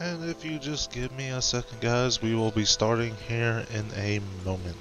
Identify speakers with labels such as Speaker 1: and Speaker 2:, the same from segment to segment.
Speaker 1: And if you just give me a second, guys, we will be starting here in a moment.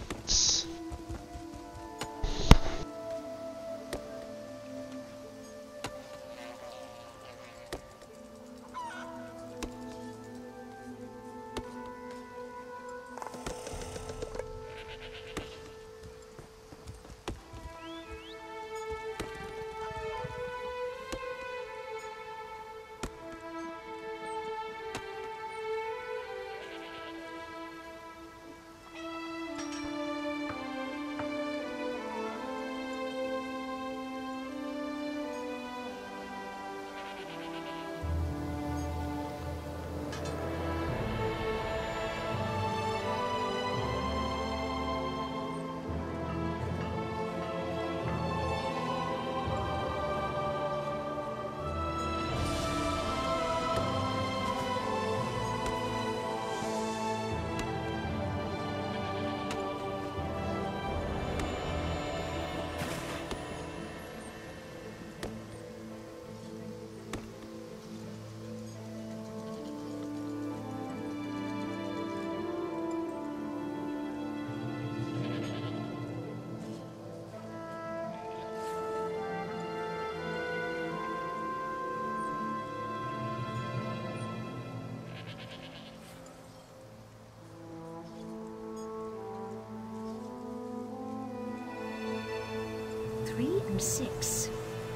Speaker 2: Three and 6.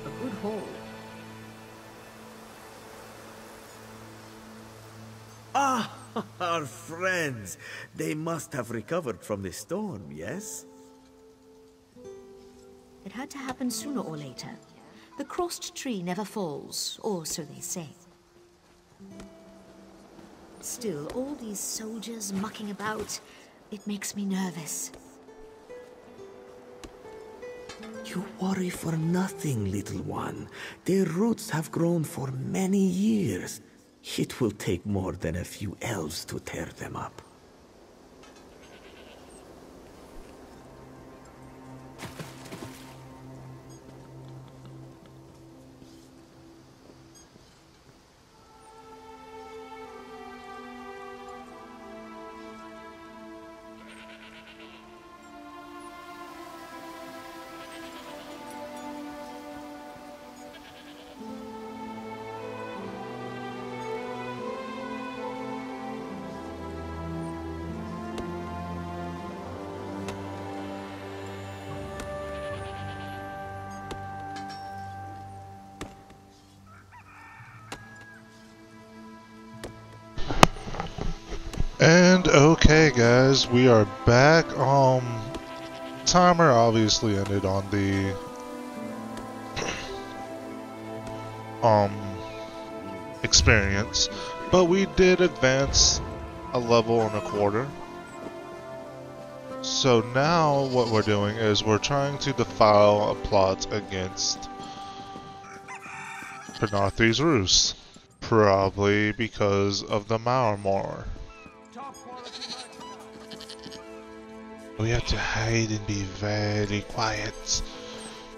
Speaker 2: A good haul.
Speaker 3: Ah, our friends. They must have recovered from the storm, yes?
Speaker 2: It had to happen sooner or later. The crossed tree never falls, or so they say. Still, all these soldiers mucking about, it makes me nervous.
Speaker 3: You worry for nothing, little one. Their roots have grown for many years. It will take more than a few elves to tear them up.
Speaker 1: And okay, guys, we are back. Timer obviously ended on the experience, but we did advance a level and a quarter. So now what we're doing is we're trying to defile a plot against Khenarthi's Roost, probably because of the Marmor. We have to hide and be very quiet.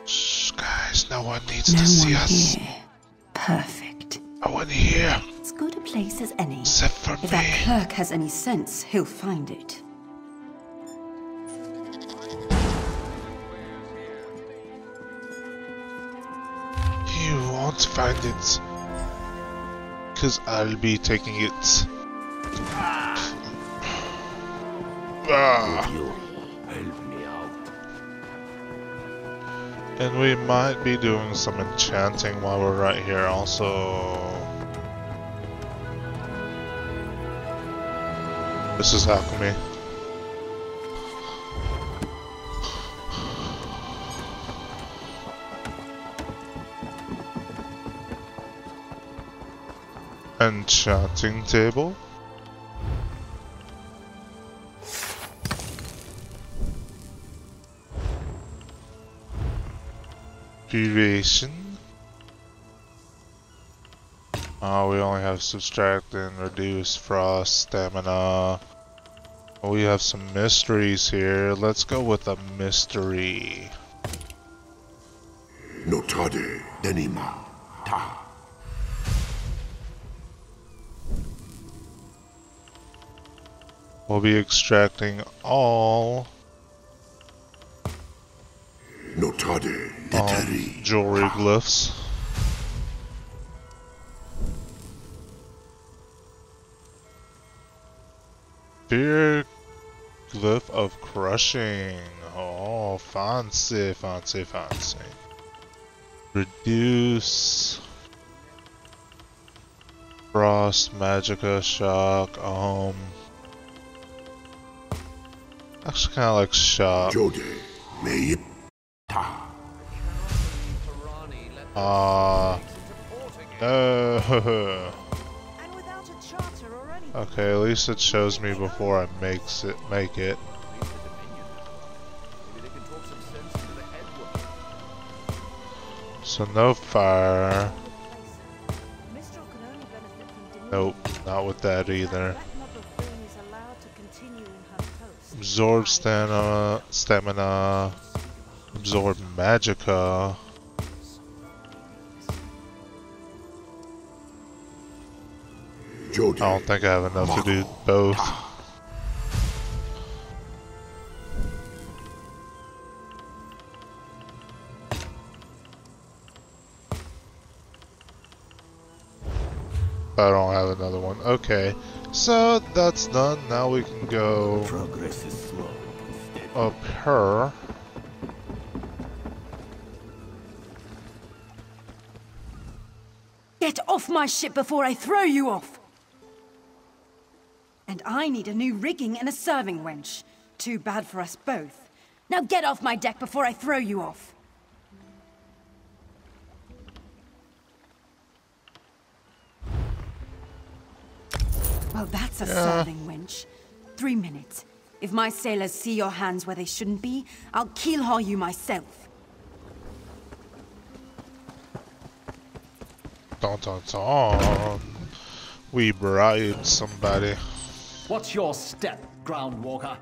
Speaker 1: Shh, guys, no one needs to see us.
Speaker 4: Here. Perfect.
Speaker 1: No one here.
Speaker 4: As good a place as any.
Speaker 1: Except for
Speaker 4: If
Speaker 1: me.
Speaker 4: that clerk has any sense, he'll find it.
Speaker 1: You won't find it. 'Cause I'll be taking it. Ah.
Speaker 3: Help me out.
Speaker 1: And we might be doing some enchanting while we're right here also. This is alchemy. Enchanting table. Duration. Oh, we only have subtract and reduce frost, stamina. We have some mysteries here. Let's go with a mystery.
Speaker 5: Notade, Denima, Ta.
Speaker 1: We'll be extracting all jewelry glyphs. Fear glyph of crushing. Oh, fancy, fancy, fancy. Reduce frost, magicka, shock. Actually, kind of like shock. No. Okay, at least it shows me before I make it. So no fire. Nope, not with that either. Absorb stamina. Absorb magicka. I don't think I have enough to do both. I don't have another one. Okay, so that's done. Now we can go
Speaker 3: Progress is slow.
Speaker 1: up here.
Speaker 4: Get off my ship before I throw you off! And I need a new rigging and a serving wench. Too bad for us both. Now get off my deck before I throw you off. Well, that's a serving wench. 3 minutes. If my sailors see your hands where they shouldn't be, I'll keel-haul you myself.
Speaker 1: Dun dun dun. We bribed somebody.
Speaker 5: What's your step, Groundwalker?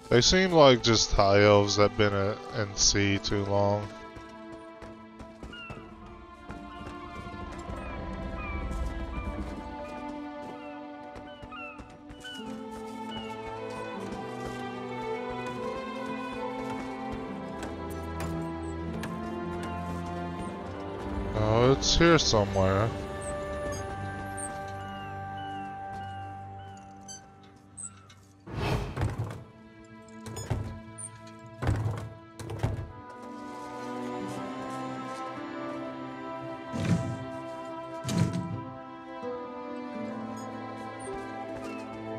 Speaker 1: They seem like just high elves that been in sea too long. Oh, it's here somewhere.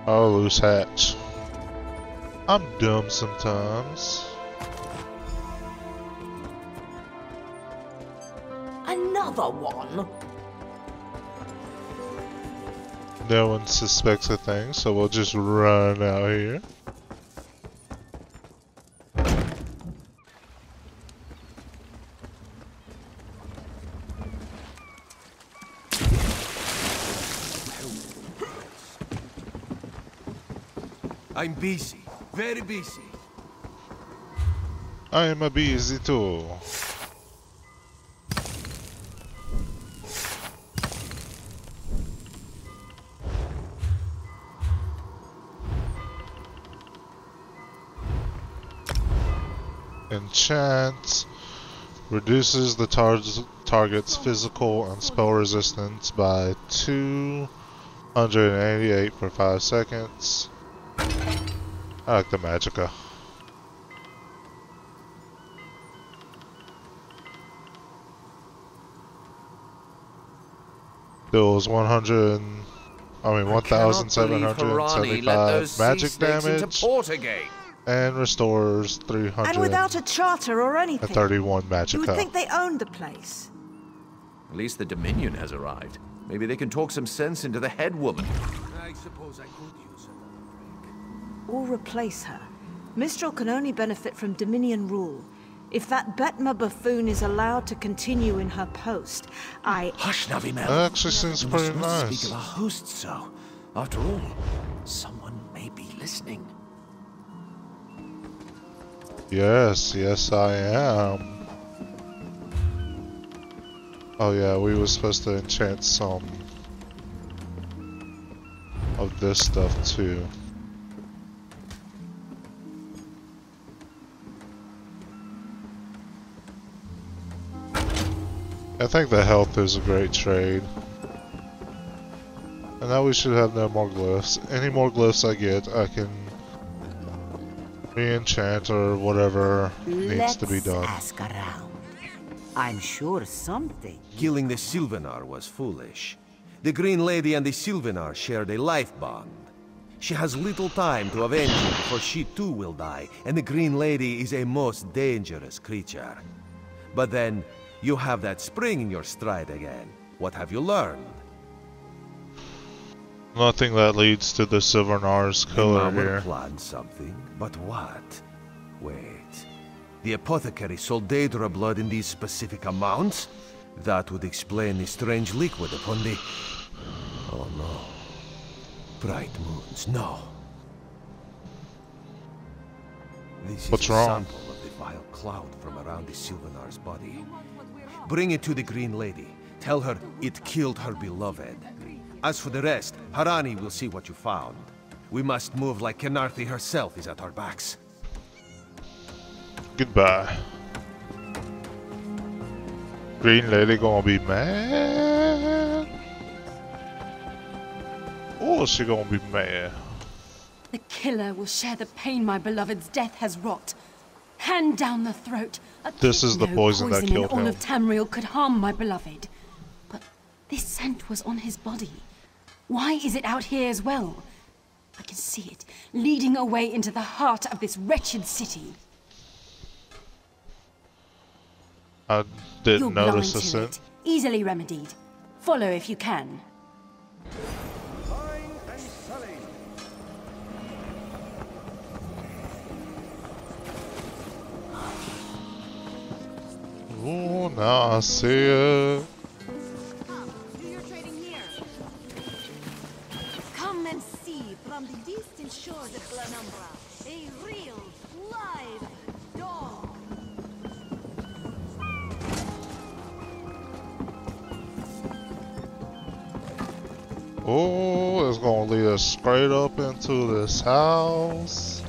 Speaker 1: Oh, loose hatch. I'm dumb sometimes.
Speaker 2: Another one?
Speaker 1: No one suspects a thing, so we'll just run out here.
Speaker 6: I'm busy, very busy.
Speaker 1: I am a busy too. Enchant reduces the target's physical and spell resistance by 288 for 5 seconds. I like the magicka. Deals 1,775 magic damage and restores 300.
Speaker 2: And without a charter or anything.
Speaker 1: 31 magicka.
Speaker 2: You would think they owned the place.
Speaker 6: At least the Dominion has arrived. Maybe they can talk some sense into the head woman.
Speaker 5: I suppose I could use another break.
Speaker 2: Or replace her. Mistral can only benefit from Dominion rule. If that Betma buffoon is allowed to continue in her post,
Speaker 6: Hush, Navimel.
Speaker 1: That actually seems pretty nice.
Speaker 6: Speak of our host, so. After all, someone may be listening.
Speaker 1: Yes, yes I am. Oh yeah, we were supposed to enchant some this stuff too. I think the health is a great trade. And now we should have no more glyphs. Any more glyphs I get, I can re-enchant or whatever needs to be done.
Speaker 7: Ask around. I'm sure something.
Speaker 8: Killing the Sylvanar was foolish. The Green Lady and the Sylvanar shared a life bond. She has little time to avenge you before she too will die, and the Green Lady is a most dangerous creature. But then, you have that spring in your stride again. What have you learned?
Speaker 1: Nothing that leads to the Sylvanar's killer here.
Speaker 8: Planned something, but what? Wait. The apothecary sold Daedra blood in these specific amounts? That would explain the strange liquid upon the... Oh no. Bright moons, no. This
Speaker 1: What's
Speaker 8: is a
Speaker 1: wrong?
Speaker 8: sample of the vile cloud from around the Sylvanar's body. Bring it to the Green Lady. Tell her it killed her beloved. As for the rest, Harani will see what you found. We must move like Khenarthi herself is at our backs.
Speaker 1: Goodbye. Green Lady gonna be mad? Or is she gonna be mad?
Speaker 4: The killer will share the pain my beloved's death has wrought. Hand down the throat.
Speaker 1: This is the
Speaker 4: No
Speaker 1: poison that
Speaker 4: in
Speaker 1: killed
Speaker 4: all
Speaker 1: him.
Speaker 4: of Tamriel could harm my beloved. But this scent was on his body. Why is it out here as well? I can see it, leading away into the heart of this wretched city.
Speaker 1: I didn't
Speaker 4: You're
Speaker 1: notice
Speaker 4: blind
Speaker 1: the
Speaker 4: to
Speaker 1: scent.
Speaker 4: it. Easily remedied. Follow if you can.
Speaker 5: Buying and selling.
Speaker 1: Oh, now I see it.
Speaker 9: Do your trading here. Come and see from the distant shores of Glanumbra a real, live dog.
Speaker 1: Oh, it's gonna lead us straight up into this house.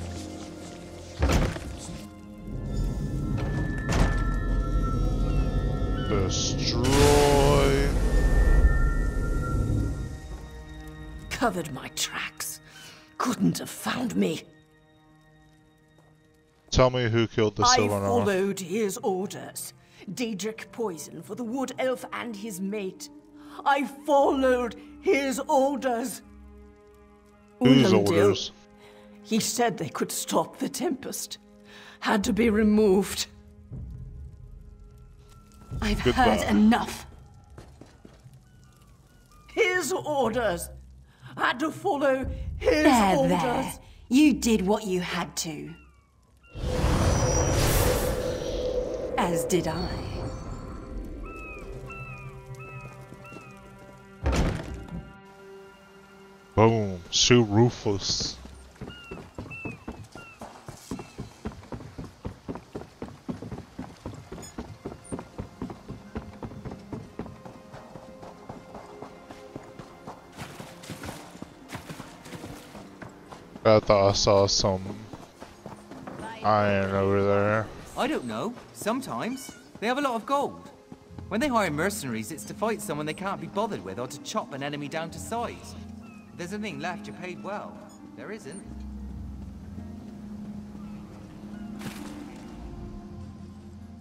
Speaker 1: Destroy.
Speaker 7: Covered my tracks. Couldn't have found me.
Speaker 1: Tell me who killed the
Speaker 10: I
Speaker 1: Sylvanar.
Speaker 10: followed his orders. Daedric poison for the wood elf and his mate. I followed his orders.
Speaker 1: Whose
Speaker 10: Ulandil,
Speaker 1: orders?
Speaker 10: he said they could stop the Tempest. Had to be removed.
Speaker 4: I've
Speaker 1: Goodbye.
Speaker 4: heard enough.
Speaker 10: His orders. Had to follow his
Speaker 4: There,
Speaker 10: orders.
Speaker 4: there. You did what you had to. As did I.
Speaker 1: Boom. Shoot Rufus. I thought I saw some iron over there.
Speaker 11: I don't know. Sometimes. They have a lot of gold. When they hire mercenaries, it's to fight someone they can't be bothered with or to chop an enemy down to size. If there's anything left, you're paid well. There isn't.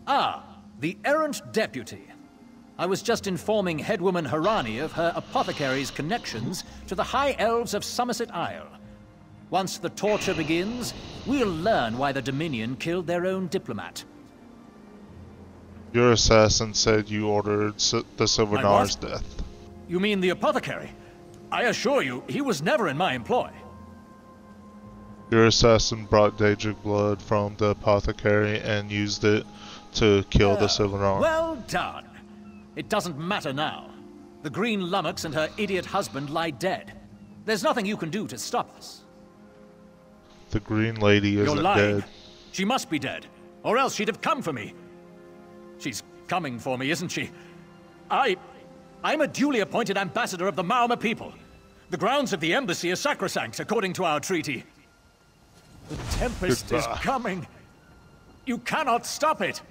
Speaker 12: Ah, the errant deputy. I was just informing headwoman Harani of her apothecary's connections to the High Elves of Somerset Isle. Once the torture begins, we'll learn why the Dominion killed their own diplomat.
Speaker 1: Your assassin said you ordered the Sylvanar's death.
Speaker 12: You mean the apothecary? I assure you, he was never in my employ.
Speaker 1: Your assassin brought Daedric blood from the apothecary and used it to kill the Sylvanar.
Speaker 12: Well done. It doesn't matter now. The Green Lummox and her idiot husband lie dead. There's nothing you can do to stop us.
Speaker 1: The Green Lady
Speaker 12: You're
Speaker 1: isn't
Speaker 12: lying.
Speaker 1: dead.
Speaker 12: She must be dead, or else she'd have come for me. She's coming for me, isn't she? I'm a duly appointed ambassador of the Mauma people. The grounds of the embassy are sacrosanct, according to our treaty. The Tempest is coming. You cannot stop it.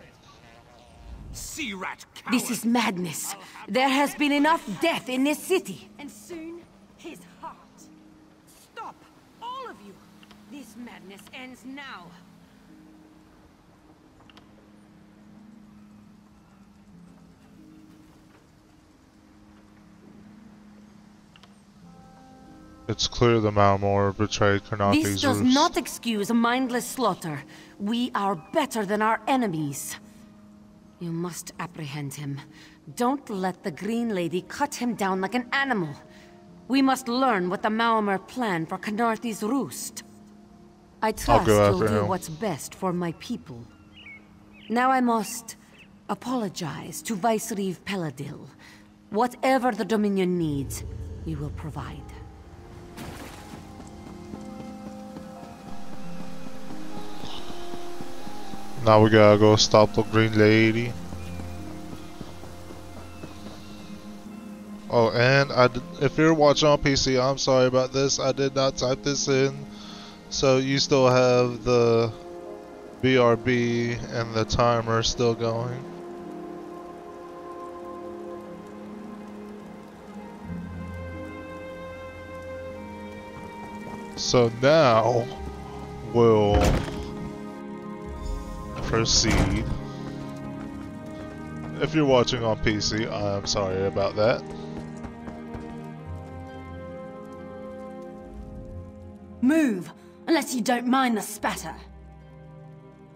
Speaker 7: Sea rat coward.
Speaker 10: This is madness. There has been enough death in this city.
Speaker 4: And soon, his heart. Stop, all of you. This madness ends now.
Speaker 1: It's clear the Malmor betrayed Khenarthi's
Speaker 10: This does
Speaker 1: roost.
Speaker 10: not excuse a mindless slaughter. We are better than our enemies. You must apprehend him. Don't let the Green Lady cut him down like an animal. We must learn what the Malmor planned for Khenarthi's roost. I trust you'll do what's best for my people. Now I must apologize to Vicereeve Peladil. Whatever the Dominion needs, we will provide.
Speaker 1: Now we gotta go stop the Green Lady. Oh, and if you're watching on PC, I'm sorry about this. I did not type this in. So you still have the BRB and the timer still going. So now we'll proceed. If you're watching on PC, I'm sorry about that.
Speaker 4: Move, unless you don't mind the spatter.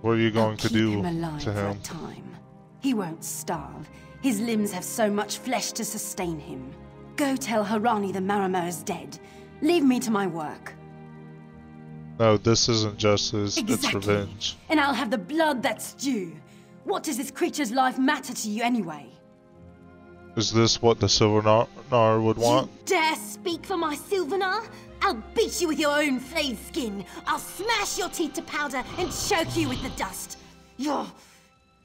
Speaker 1: What are you going to do
Speaker 4: Keep him alive
Speaker 1: to
Speaker 4: for a
Speaker 1: him?
Speaker 4: time. He won't starve. His limbs have so much flesh to sustain him. Go tell Harani the Marama is dead. Leave me to my work.
Speaker 1: No, this isn't justice, it's
Speaker 4: Exactly.
Speaker 1: revenge.
Speaker 4: And I'll have the blood that's due. What does this creature's life matter to you anyway?
Speaker 1: Is this what the Silvernar would want?
Speaker 4: You dare speak for my Sylvanar? I'll beat you with your own flayed skin. I'll smash your teeth to powder and choke you with the dust. You're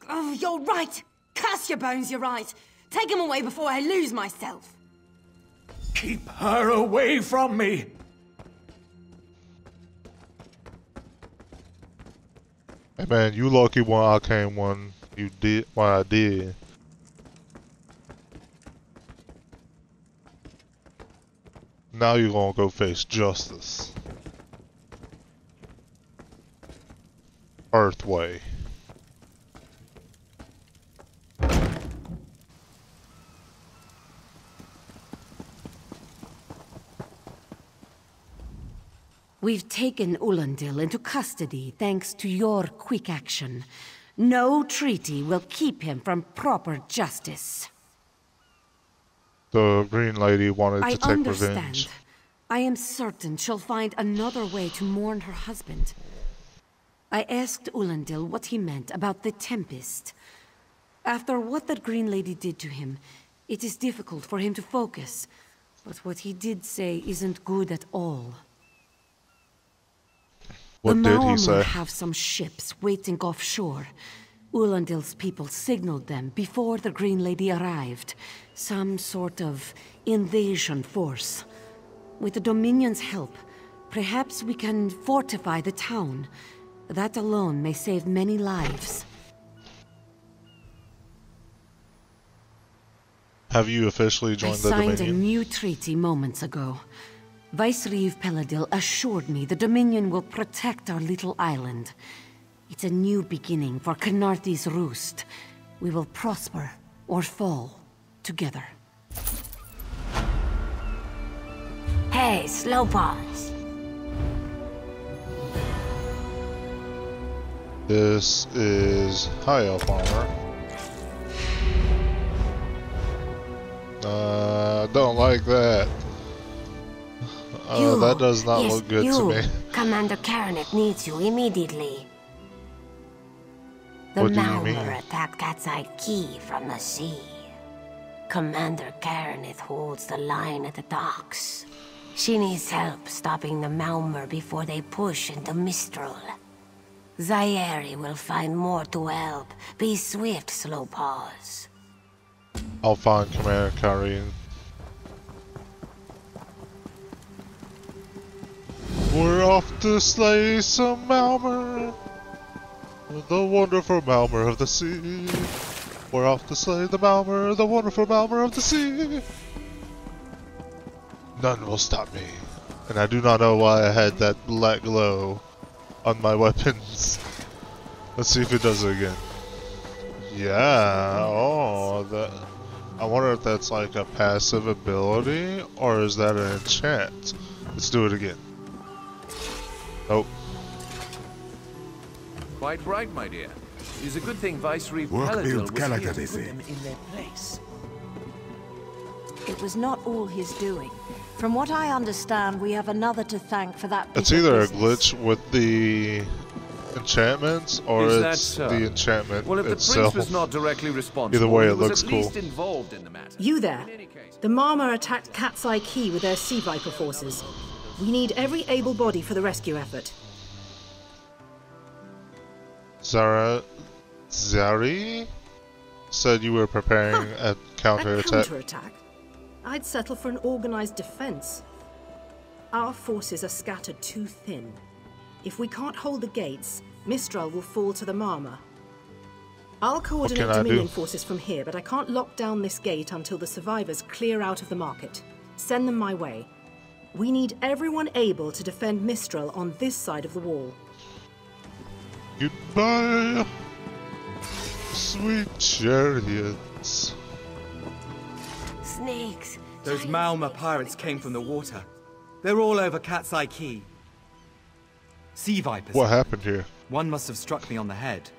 Speaker 4: right. Curse your bones, you're right. Take them away before I lose myself.
Speaker 12: Keep her away from me!
Speaker 1: Hey man, you lucky when I came when I did. Now you're gonna go face justice. Earthway.
Speaker 10: We've taken Ulandil into custody thanks to your quick action. No treaty will keep him from proper justice.
Speaker 1: The Green Lady wanted
Speaker 10: I
Speaker 1: to take
Speaker 10: understand.
Speaker 1: revenge.
Speaker 10: I am certain she'll find another way to mourn her husband. I asked Ulandil what he meant about the Tempest. After what that Green Lady did to him, it is difficult for him to focus. But what he did say isn't good at all.
Speaker 1: What did he
Speaker 10: The
Speaker 1: say?
Speaker 10: Malmor have some ships waiting offshore. Ulandil's people signaled them before the Green Lady arrived. Some sort of invasion force. With the Dominion's help, perhaps we can fortify the town. That alone may save many lives.
Speaker 1: Have you officially
Speaker 10: I
Speaker 1: joined the
Speaker 10: signed
Speaker 1: Dominion?
Speaker 10: a new treaty moments ago. Vicereeve Peladil assured me the Dominion will protect our little island. It's a new beginning for Khenarthi's Roost. We will prosper or fall together.
Speaker 13: Hey, Slowpaws.
Speaker 1: This is High Elf Armor. Don't like that. That does not look good to me.
Speaker 13: Commander Khenarthi needs you immediately. The
Speaker 1: What do you mean?
Speaker 13: Malmor attacked Cat's Eye Key from the sea. Commander Khenarthi holds the line at the docks. She needs help stopping the Malmor before they push into Mistral. Zairi will find more to help. Be swift, Slowpaws.
Speaker 1: I'll find Commander Khenarthi. We're off to slay some Malmer, the wonderful Malmer of the sea. We're off to slay the Malmer, the wonderful Malmer of the sea. None will stop me. And I do not know why I had that black glow on my weapons. Let's see if it does it again. Yeah, oh, that. I wonder if that's like a passive ability, or is that an enchant? Let's do it again. Nope.
Speaker 6: Quite right, my dear. It's a good thing Viceroy
Speaker 14: Work
Speaker 6: Paladin
Speaker 14: built
Speaker 6: was here to
Speaker 14: Gallagher,
Speaker 6: put them in their place.
Speaker 2: It was not all his doing. From what I understand, we have another to thank for that bit
Speaker 1: It's either
Speaker 2: of
Speaker 1: a glitch with the enchantments, or
Speaker 6: Is that
Speaker 1: it's
Speaker 6: so?
Speaker 1: the enchantment
Speaker 6: Well, if the
Speaker 1: itself.
Speaker 6: prince was not directly responsible,
Speaker 1: Either way,
Speaker 6: he
Speaker 1: it
Speaker 6: was
Speaker 1: looks
Speaker 6: at
Speaker 1: cool.
Speaker 6: least involved in the matter.
Speaker 15: You there. The Marmor attacked Cat's Eye Key with their Sea Viper forces. We need every able body for the rescue effort.
Speaker 1: Zari said you were preparing a
Speaker 15: A
Speaker 1: counterattack.
Speaker 15: counterattack? I'd settle for an organized defense. Our forces are scattered too thin. If we can't hold the gates, Mistral will fall to the Marmor. I'll coordinate
Speaker 1: can I
Speaker 15: Dominion
Speaker 1: do?
Speaker 15: forces from here, but I can't lock down this gate until the survivors clear out of the market. Send them my way. We need everyone able to defend Mistral on this side of the wall.
Speaker 1: Goodbye, sweet chariots.
Speaker 13: Snakes.
Speaker 11: Those Malma pirates came from the water. They're all over Cat's Eye Key. Sea vipers.
Speaker 1: What happened here?
Speaker 11: One must have struck me on the head.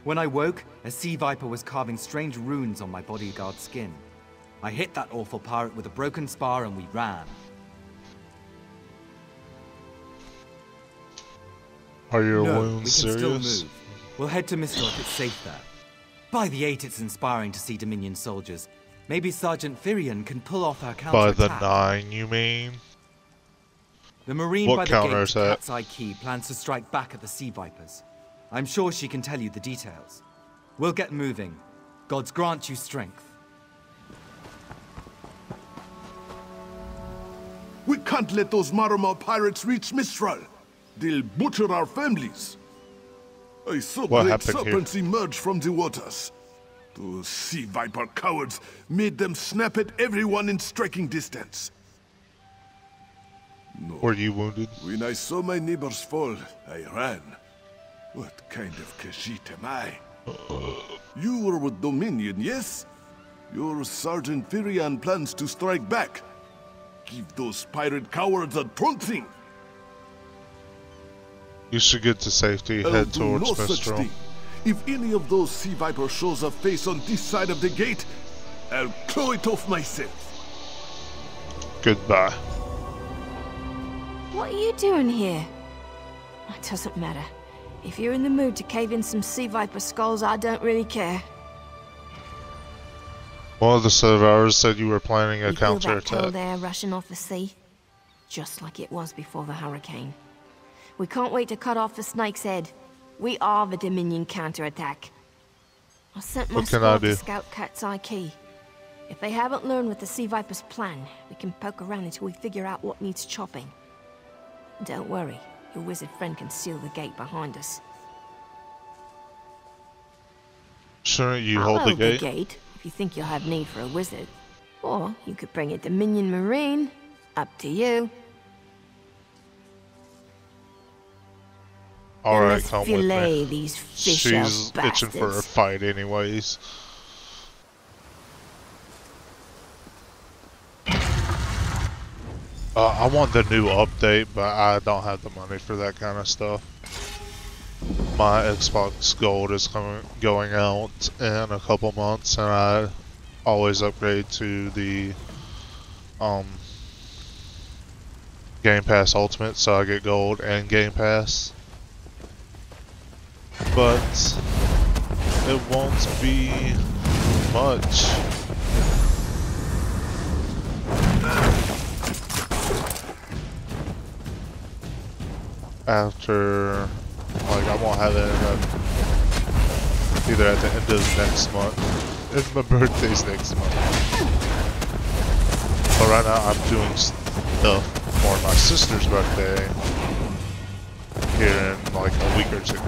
Speaker 11: When I woke, a sea viper was carving strange runes on my bodyguard's skin. I hit that awful pirate with a broken spar and we ran.
Speaker 1: Are your
Speaker 11: No, we
Speaker 1: wounds
Speaker 11: can still
Speaker 1: serious?
Speaker 11: move. We'll head to Mistral if it's safe there. By the 8, it's inspiring to see Dominion soldiers. Maybe Sergeant Firion can pull off our
Speaker 1: By
Speaker 11: counterattack.
Speaker 1: the 9, you mean?
Speaker 11: The Marine
Speaker 1: What
Speaker 11: by the gate to
Speaker 1: counterattack?
Speaker 11: Cat's Eye Key plans to strike back at the Sea Vipers. I'm sure she can tell you the details. We'll get moving. Gods grant you strength.
Speaker 14: We can't let those Marmor pirates reach Mistral. They'll butcher our families. I saw
Speaker 1: What
Speaker 14: great
Speaker 1: happened here?
Speaker 14: serpents emerge from the waters. Those sea viper cowards made them snap at everyone in striking distance. No.
Speaker 1: Were you wounded?
Speaker 14: When I saw my neighbors fall, I ran. What kind of Khajiit am I? You were with Dominion, yes? Your Sergeant Firion plans to strike back. Give those pirate cowards a trouncing.
Speaker 1: You should get to safety.
Speaker 14: I'll
Speaker 1: Head
Speaker 14: do
Speaker 1: towards
Speaker 14: no such
Speaker 1: Mistral.
Speaker 14: thing. If any of those sea vipers shows a face on this side of the gate, I'll claw it off myself.
Speaker 1: Goodbye.
Speaker 9: What are you doing here? It doesn't matter. If you're in the mood to cave in some sea viper skulls, I don't really care.
Speaker 1: One of the survivors said you were planning a
Speaker 9: You feel that cold
Speaker 1: counterattack.
Speaker 9: air rushing off the sea? Just like it was before the hurricane. We can't wait to cut off the snake's head. We are the Dominion counterattack. I sent my
Speaker 1: What can I
Speaker 9: squad to
Speaker 1: do?
Speaker 9: scout Cat's Eye Key. If they haven't learned what the Sea Viper's plan, we can poke around until we figure out what needs chopping. Don't worry, your wizard friend can seal the gate behind us.
Speaker 1: Shouldn't you
Speaker 9: I'll
Speaker 1: hold the gate?
Speaker 9: if you think you'll have need for a wizard. Or you could bring a Dominion Marine. Up to you.
Speaker 1: Alright,
Speaker 9: Let's
Speaker 1: come with
Speaker 9: fillet
Speaker 1: me.
Speaker 9: these fish
Speaker 1: She's
Speaker 9: out
Speaker 1: itching for a
Speaker 9: bastards.
Speaker 1: fight anyways. I want the new update, but I don't have the money for that kind of stuff. My Xbox Gold is going out in a couple months, and I always upgrade to the Game Pass Ultimate, so I get Gold and Game Pass. But it won't be much. After, like, I won't have it either at the end of next month. If my birthday's next month. But right now I'm doing stuff for my sister's birthday. here in like a week or two.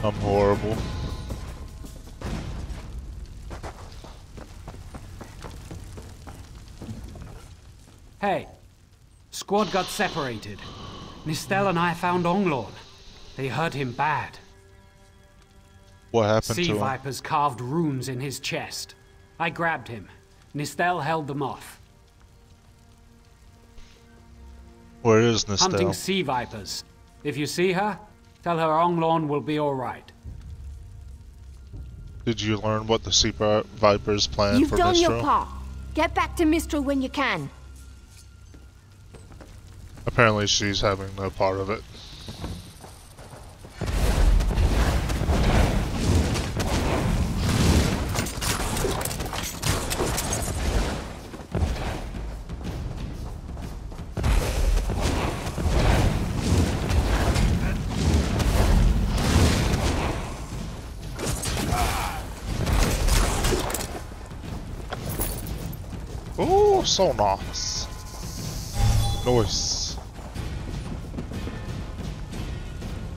Speaker 1: I'm horrible.
Speaker 16: Hey, squad got separated. Nistel and I found Onglorn. They hurt him bad.
Speaker 1: What happened
Speaker 16: Sea
Speaker 1: to him?
Speaker 16: vipers carved runes in his chest. I grabbed him. Nistel held them off.
Speaker 1: Where is Nistel?
Speaker 16: Hunting sea vipers. If you see her, tell her Onglorn will be alright.
Speaker 1: Did you learn what the sea vipers plan
Speaker 9: You've
Speaker 1: for
Speaker 9: done
Speaker 1: Mistral?
Speaker 9: your part. Get back to Mistral when you can.
Speaker 1: Apparently she's having no part of it. Oh, so nice. Nice.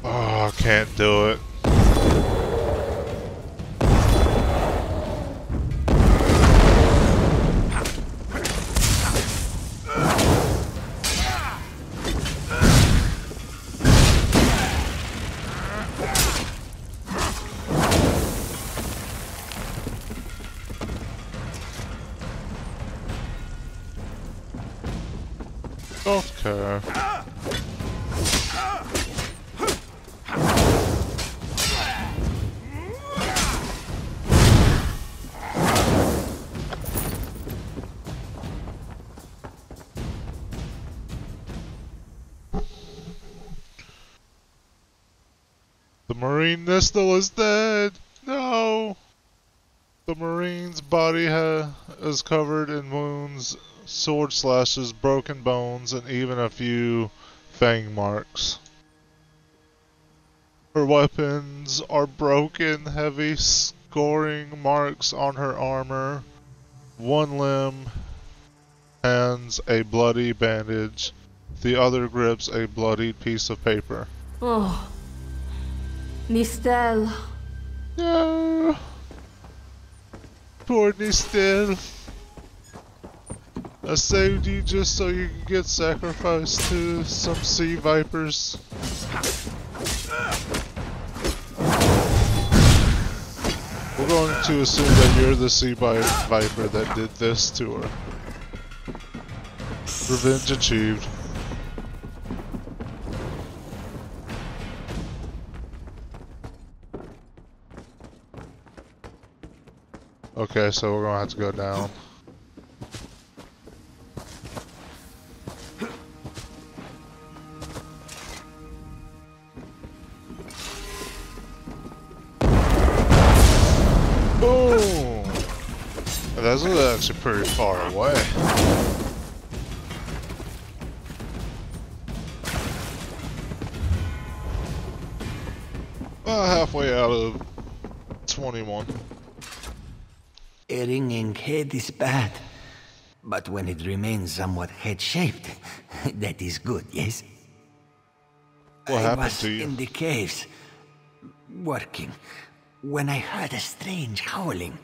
Speaker 1: Oh, I can't do it. Don't care. The Marine Nistel is dead! No! The Marine's body is covered in wounds, sword slashes, broken bones, and even a few fang marks. Her weapons are broken, heavy scoring marks on her armor. One limb hands a bloody bandage, the other grips a bloodied piece of paper.
Speaker 9: Oh. Nistel.
Speaker 1: No. Poor Nistel. I saved you just so you can get sacrificed to some sea vipers. We're going to assume that you're the sea viper that did this to her. Revenge achieved. Okay, so we're gonna have to go down. Boom! That's actually pretty far away. Halfway out of 21.
Speaker 3: A ringing head is bad, but when it remains somewhat head-shaped, that is good, yes?
Speaker 1: What happened
Speaker 3: was
Speaker 1: to you?
Speaker 3: In the caves, working, when I heard a strange howling.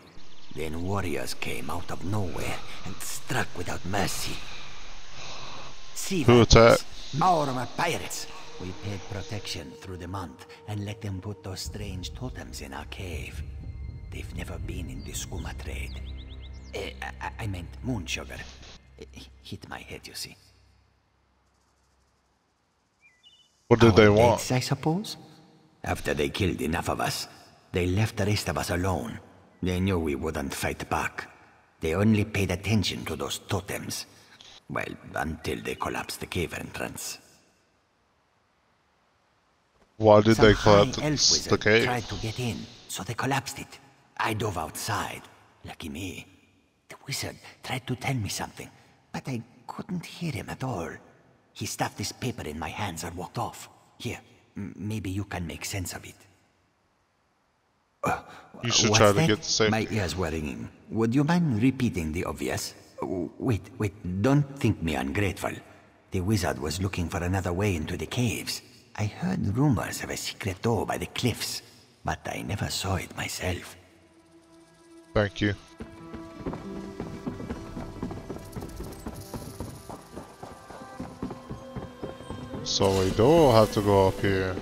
Speaker 3: Then warriors came out of nowhere and struck without mercy. Sea
Speaker 1: Who attacked?
Speaker 3: Our pirates. We paid protection through the month and let them put those strange totems in our cave. They've never been in the skooma trade. I meant moon sugar. Hit my head, you see.
Speaker 1: What did they want?
Speaker 3: Dates, I suppose? After they killed enough of us, they left the rest of us alone. They knew we wouldn't fight back. They only paid attention to those totems. Well, until they collapsed the cave entrance.
Speaker 1: Why did they
Speaker 3: Some
Speaker 1: collapse
Speaker 3: high elf
Speaker 1: the
Speaker 3: wizard
Speaker 1: cave?
Speaker 3: tried to get in, so they collapsed it. I dove outside. Lucky me. The wizard tried to tell me something, but I couldn't hear him at all. He stuffed this paper in my hands and walked off. Here, maybe you can make sense of it.
Speaker 1: You should
Speaker 3: What's
Speaker 1: try to
Speaker 3: that?
Speaker 1: get the same.
Speaker 3: My ears were ringing. Would you mind repeating the obvious? Wait, don't think me ungrateful. The wizard was looking for another way into the caves. I heard rumors of a secret door by the cliffs, but I never saw it myself.
Speaker 1: Thank you. So we do have to go up here.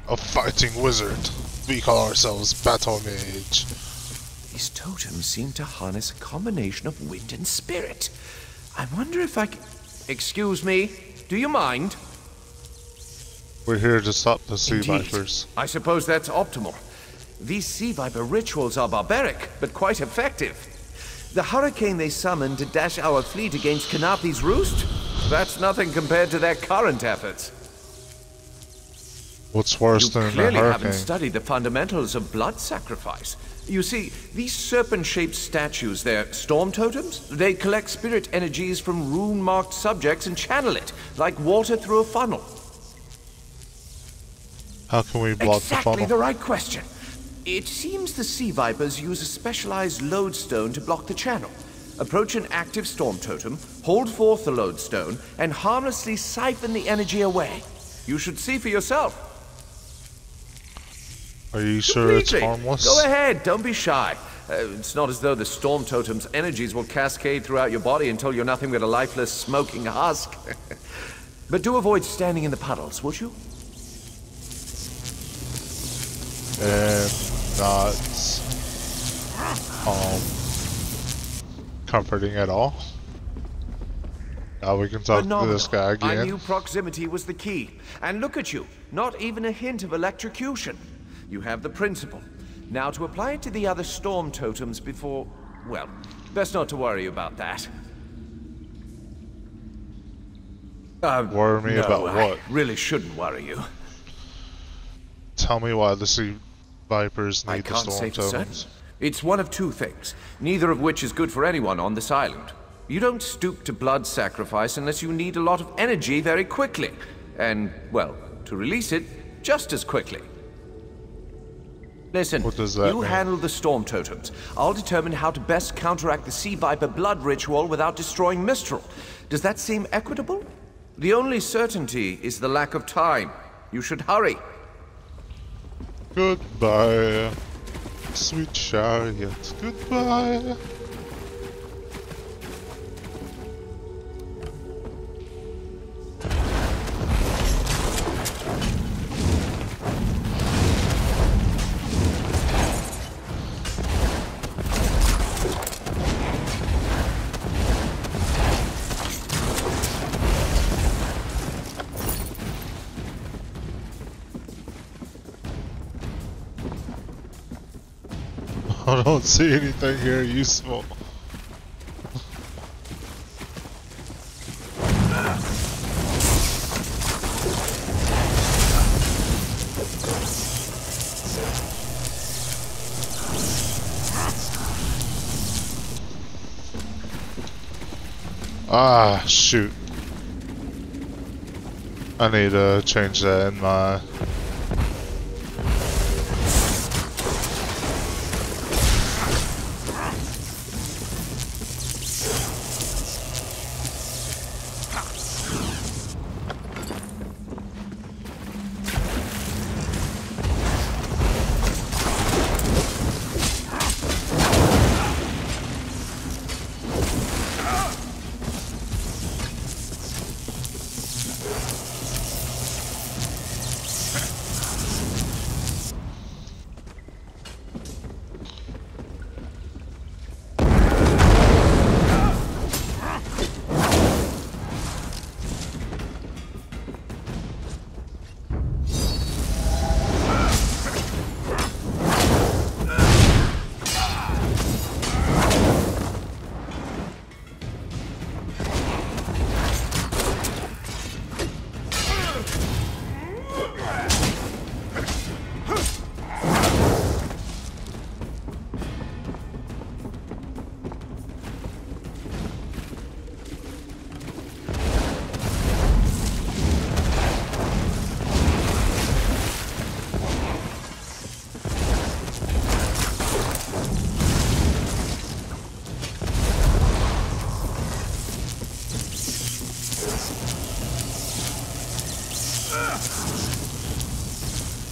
Speaker 1: A fighting wizard. We call ourselves Battle Mage.
Speaker 6: These totems seem to harness a combination of wind and spirit. I wonder if I can... Excuse me, do you mind?
Speaker 1: We're here to stop the sea
Speaker 6: Indeed.
Speaker 1: vipers.
Speaker 6: I suppose that's optimal. These sea viper rituals are barbaric, but quite effective. The hurricane they summoned to dash our fleet against Khenarthi's Roost? That's nothing compared to their current efforts.
Speaker 1: What's worse than a
Speaker 6: Clearly
Speaker 1: hurricane?
Speaker 6: haven't studied the fundamentals of blood sacrifice. You see, these serpent-shaped statues, they're storm totems. They collect spirit energies from rune-marked subjects and channel it, like water through a funnel.
Speaker 1: How can we block the
Speaker 6: Exactly
Speaker 1: funnel?
Speaker 6: the right question. It seems the sea vipers use a specialized lodestone to block the channel. Approach an active storm totem, hold forth the lodestone, and harmlessly siphon the energy away. You should see for yourself.
Speaker 1: Are you sure it's
Speaker 6: Completely.
Speaker 1: harmless?
Speaker 6: Go ahead, don't be shy. It's not as though the storm totem's energies will cascade throughout your body until you're nothing but a lifeless, smoking husk. But do avoid standing in the puddles, would you?
Speaker 1: Not comforting at all. Now we can talk to this guy
Speaker 6: I
Speaker 1: again.
Speaker 6: knew proximity was the key. And look at you, not even a hint of electrocution. You have the principle. Now to apply it to the other storm totems before... Well, best not to worry about that.
Speaker 1: Worry me about what?
Speaker 6: I really shouldn't worry you.
Speaker 1: Tell me why the sea vipers
Speaker 6: I
Speaker 1: need the
Speaker 6: can't say
Speaker 1: storm
Speaker 6: for certain.
Speaker 1: totems.
Speaker 6: It's one of two things, neither of which is good for anyone on this island. You don't stoop to blood sacrifice unless you need a lot of energy very quickly. And, well, to release it just as quickly. Listen,
Speaker 1: What does that
Speaker 6: you
Speaker 1: mean?
Speaker 6: handle the storm totems. I'll determine how to best counteract the sea viper blood ritual without destroying Mistral. Does that seem equitable? The only certainty is the lack of time. You should hurry.
Speaker 1: Goodbye, sweet chariot. Goodbye. I don't see anything here useful. Ah, shoot. I need to change that in my...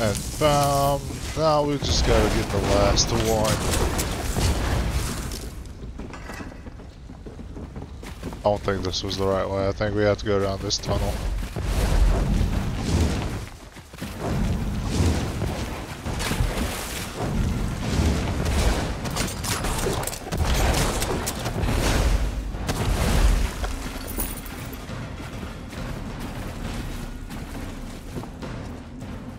Speaker 1: And now we just gotta get the last one. I don't think this was the right way. I think we have to go down this tunnel.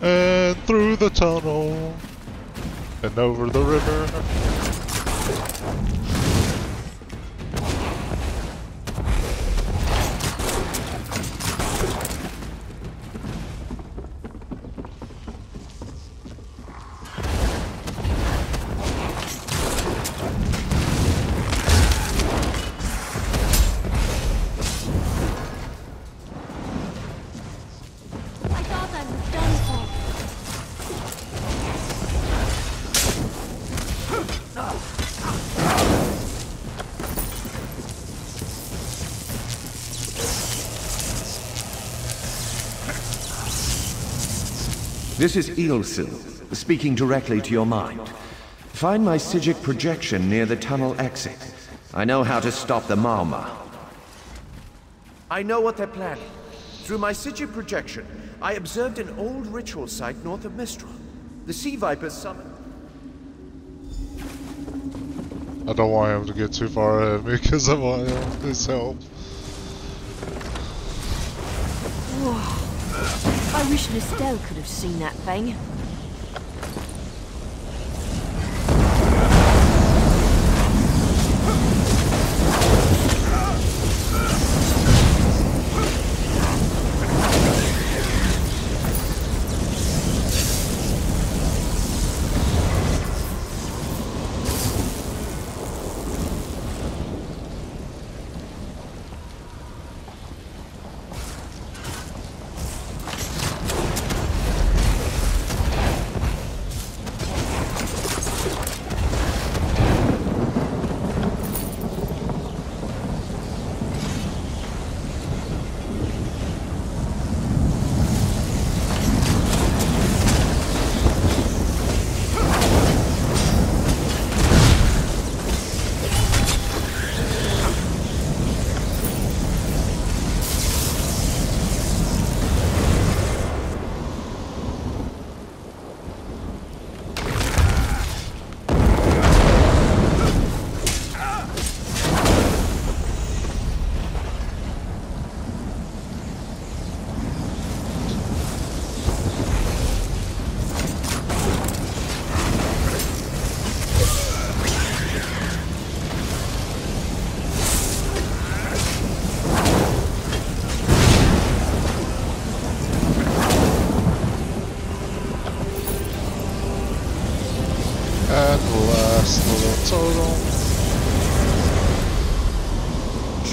Speaker 1: And through the tunnel and over the river.
Speaker 6: This is ESO, speaking directly to your mind. Find my Psijic projection near the tunnel exit. I know how to stop the Marma. I know what they're planning. Through my Psijic projection, I observed an old ritual site north of Mistral. The Sea Vipers summoned...
Speaker 1: I don't want him to get too far ahead of me because I want his help.
Speaker 9: Whoa. I wish Estelle could have seen that thing.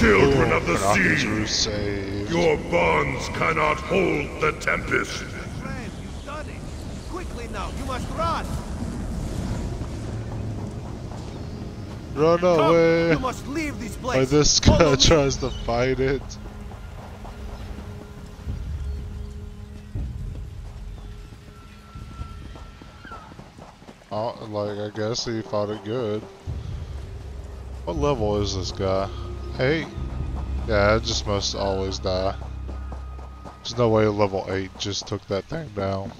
Speaker 14: Children of the
Speaker 1: Khenarthi's
Speaker 14: sea, your bonds cannot hold the tempest.
Speaker 8: Friend, you've done it. Quickly now, you must run.
Speaker 1: Run away!
Speaker 8: You must leave this place.
Speaker 1: Or this guy tries to fight it. Oh, like, I guess he fought it good. What level is this guy? 8? Yeah, it just must always die. There's no way level 8 just took that thing down.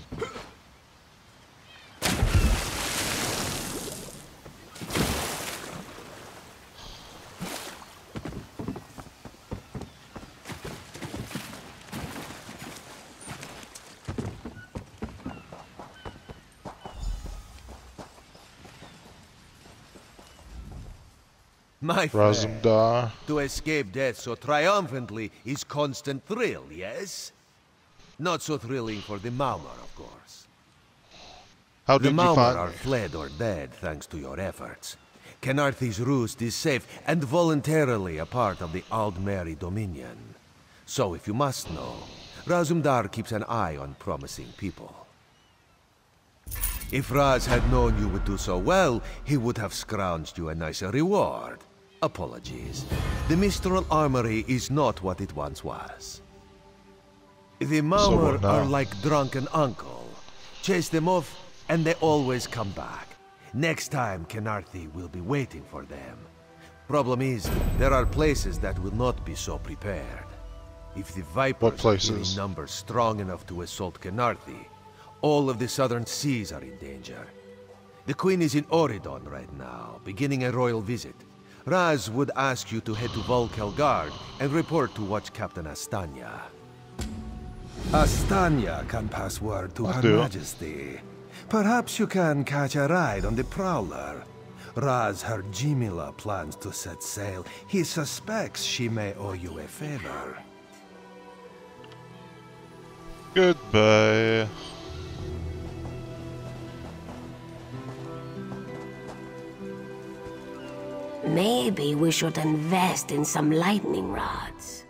Speaker 8: My friend, to escape death so triumphantly is constant thrill, yes? Not so thrilling for the Maumar, of course.
Speaker 1: How did
Speaker 8: the
Speaker 1: you
Speaker 8: Maumar
Speaker 1: find
Speaker 8: are fled or dead thanks to your efforts. Khenarthi's Roost is safe and voluntarily a part of the Aldmeri Dominion. So if you must know, Razumdar keeps an eye on promising people. If Raz had known you would do so well, he would have scrounged you a nicer reward. Apologies. The Mistral Armory is not what it once was. The Maumar are like drunken uncle. Chase them off, and they always come back. Next time, Khenarthi will be waiting for them. Problem is, there are places that will not be so prepared. If the Vipers are in numbers strong enough to assault Khenarthi, all of the southern seas are in danger. The Queen is in Oridon right now, beginning a royal visit. Raz would ask you to head to Volkelgard and report to Watch Captain Astanya. Astanya can pass word to Her Majesty. Perhaps you can catch a ride on the Prowler. Raz her Jimila plans to set sail. He suspects she may owe you a favor.
Speaker 1: Goodbye.
Speaker 13: Maybe we should invest in some lightning rods.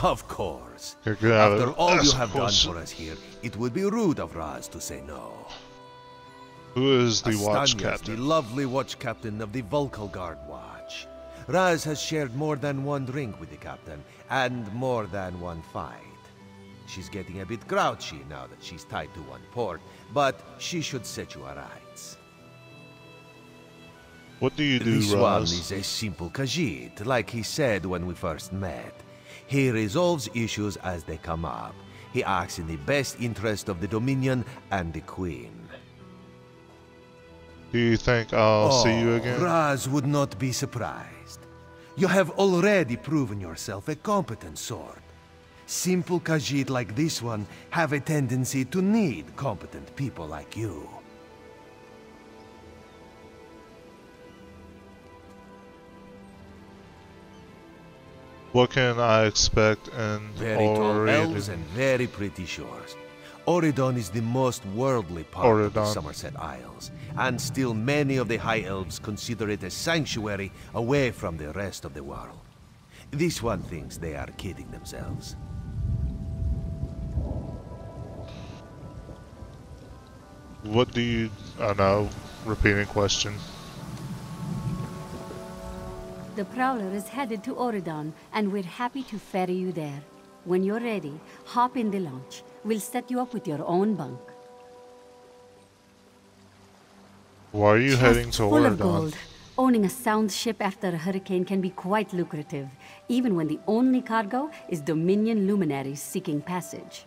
Speaker 8: Of course. After all you have done for us here, it would be rude of Raz to say no.
Speaker 1: Who is the watch
Speaker 8: Astanya's
Speaker 1: captain?
Speaker 8: The lovely watch captain of the Volkelgard Watch. Raz has shared more than one drink with the captain, and more than one fight. She's getting a bit grouchy now that she's tied to one port, but she should set you aright.
Speaker 1: What do you do,
Speaker 8: This
Speaker 1: Raz?
Speaker 8: one is a simple Khajiit, like he said when we first met. He resolves issues as they come up. He acts in the best interest of the Dominion and the Queen.
Speaker 1: Do you think I'll see you again?
Speaker 8: Raz would not be surprised. You have already proven yourself a competent sword. Simple Khajiit like this one have a tendency to need competent people like you.
Speaker 1: What can I expect in
Speaker 8: Very tall elves
Speaker 1: Oridon?
Speaker 8: and very pretty shores. Oridon is the most worldly part of the Somerset Isles, and still many of the High Elves consider it a sanctuary away from the rest of the world. This one thinks they are kidding themselves.
Speaker 1: What do you... I know, repeating question.
Speaker 10: The Prowler is headed to Oridon, and we're happy to ferry you there. When you're ready, hop in the launch. We'll set you up with your own bunk.
Speaker 1: Why are you heading to
Speaker 10: Full of
Speaker 1: Oridon?
Speaker 10: gold. Owning a sound ship after a hurricane can be quite lucrative, even when the only cargo is Dominion luminaries seeking passage.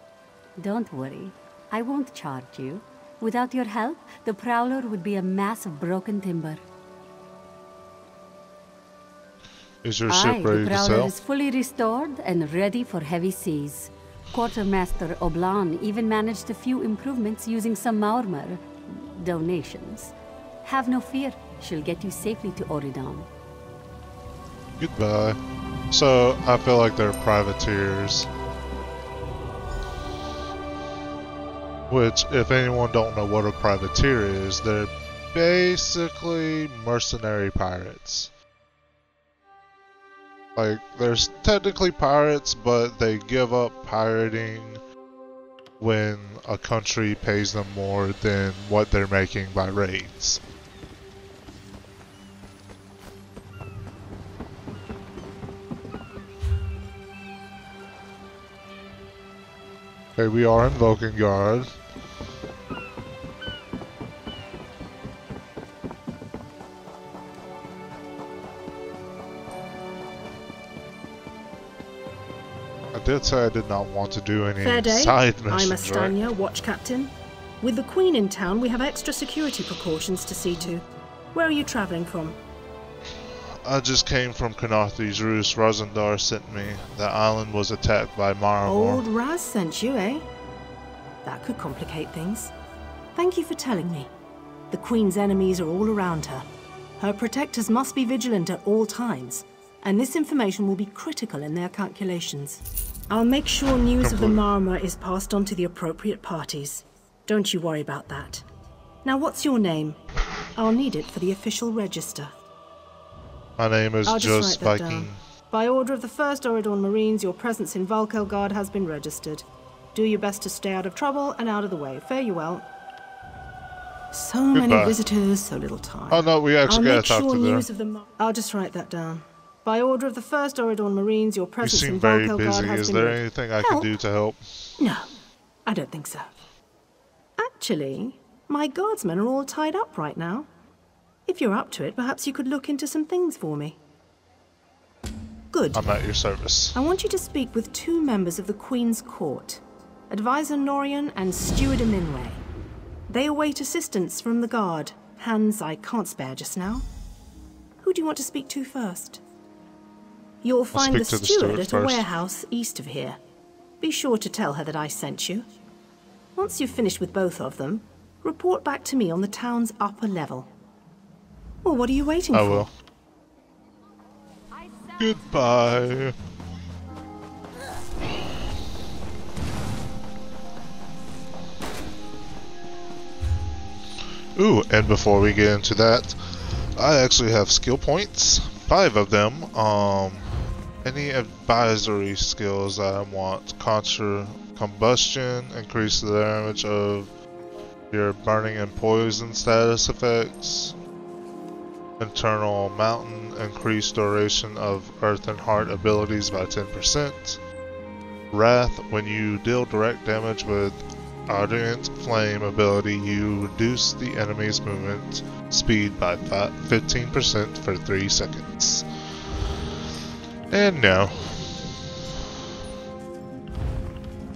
Speaker 10: Don't worry, I won't charge you. Without your help, the Prowler would be a mass of broken timber.
Speaker 1: Is your ship ready
Speaker 10: the
Speaker 1: to
Speaker 10: Prowler
Speaker 1: sail?
Speaker 10: is fully restored and ready for heavy seas. Quartermaster Oblan even managed a few improvements using some Maurmer donations. Have no fear, she'll get you safely to Oridon.
Speaker 1: Goodbye. So, I feel like they're privateers. Which, if anyone don't know what a privateer is, they're basically mercenary pirates. Like, there's technically pirates, but they give up pirating when a country pays them more than what they're making by raids. Okay, we are in Volkengard. I did say I did not want to do any
Speaker 15: Fair day.
Speaker 1: side
Speaker 15: I'm
Speaker 1: missions, right?
Speaker 15: Astanya, watch captain. With the Queen in town, we have extra security precautions to see to. Where are you traveling from?
Speaker 1: I just came from Khenarthi's Roost. Razandar sent me. The island was attacked by Maramor.
Speaker 15: Old Raz sent you, eh? That could complicate things. Thank you for telling me. The Queen's enemies are all around her. Her protectors must be vigilant at all times, and this information will be critical in their calculations. I'll make sure news of the Maramor is passed on to the appropriate parties. Don't you worry about that. Now, what's your name? I'll need it for the official register.
Speaker 1: My name is
Speaker 15: I'll
Speaker 1: just
Speaker 15: write that
Speaker 1: Viking.
Speaker 15: down. By order of the 1st Oridon Marines, your presence in Volkelgard has been registered. Do your best to stay out of trouble and out of the way. Fare you well. So many
Speaker 1: Goodbye.
Speaker 15: visitors, so little time.
Speaker 1: Oh no, we actually
Speaker 15: I'll
Speaker 1: gotta
Speaker 15: make
Speaker 1: talk
Speaker 15: sure
Speaker 1: to
Speaker 15: news
Speaker 1: them.
Speaker 15: of the I'll just write that down. By order of the 1st Oridon Marines, your
Speaker 1: You
Speaker 15: presence
Speaker 1: seem
Speaker 15: in
Speaker 1: very
Speaker 15: Volkelgard
Speaker 1: busy.
Speaker 15: has
Speaker 1: Is
Speaker 15: been
Speaker 1: there
Speaker 15: registered.
Speaker 1: anything I can do to help?
Speaker 15: No, I don't think so. Actually, my guardsmen are all tied up right now. If you're up to it, perhaps you could look into some things for me. Good.
Speaker 1: I'm at your service.
Speaker 15: I want you to speak with 2 members of the Queen's Court, Advisor Norian and Steward Minway. They await assistance from the guard, hands I can't spare just now. Who do you want to speak to first? You'll find the steward at a warehouse east of here. Be sure to tell her that I sent you. Once you've finished with both of them, report back to me on the town's upper level. Well, what are you waiting for?
Speaker 1: I will. Goodbye. Ooh, and before we get into that, I actually have skill points, 5 of them. Any advisory skills that I want: contra combustion, increase the damage of your burning and poison status effects. Internal mountain, increase duration of earth and heart abilities by 10%. Wrath, when you deal direct damage with ardent flame ability, you reduce the enemy's movement speed by 15% for 3 seconds. And now,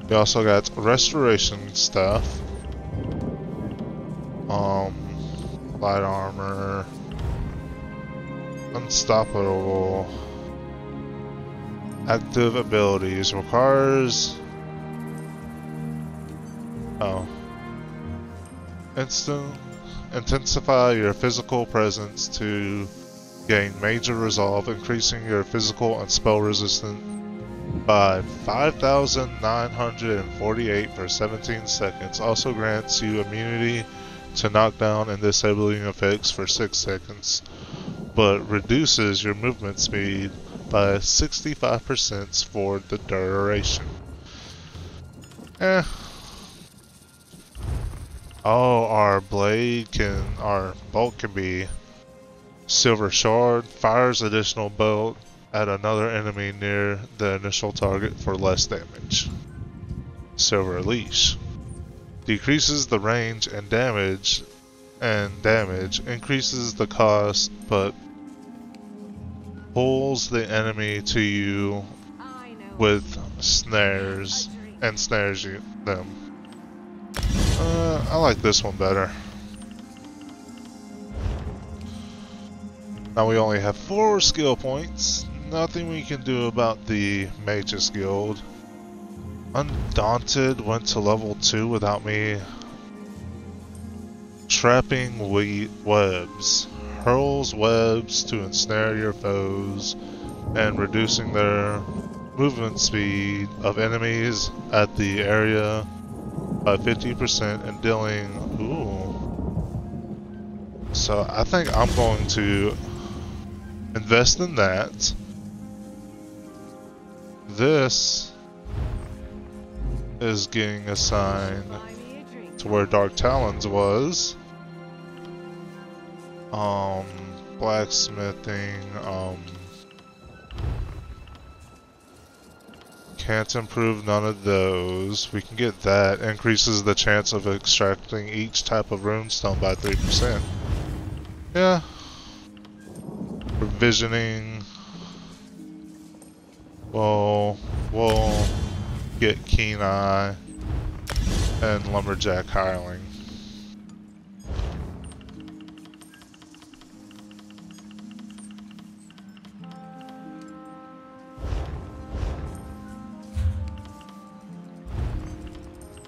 Speaker 1: we also got restoration stuff. Light armor, unstoppable, active abilities, requires intensify your physical presence to gain major resolve, increasing your physical and spell resistance by 5,948 for 17 seconds. Also grants you immunity to knockdown and disabling effects for 6 seconds, but reduces your movement speed by 65% for the duration. Oh, our bolt can be Silver Shard, fires additional bolt at another enemy near the initial target for less damage. Silver Leash decreases the range and damage, increases the cost, but pulls the enemy to you with snares and snares them. I like this one better. Now we only have 4 skill points. Nothing we can do about the Mage's Guild. Undaunted went to level 2 without me. Trapping webs. Hurls webs to ensnare your foes and reducing their movement speed of enemies at the area by 50% and dealing... Ooh. So I think I'm going to invest in that. This is getting assigned to where Dark Talons was. Blacksmithing, can't improve none of those. We can get that. Increases the chance of extracting each type of runestone by 3%. Yeah. Provisioning. We'll get Keen Eye and Lumberjack Hireling.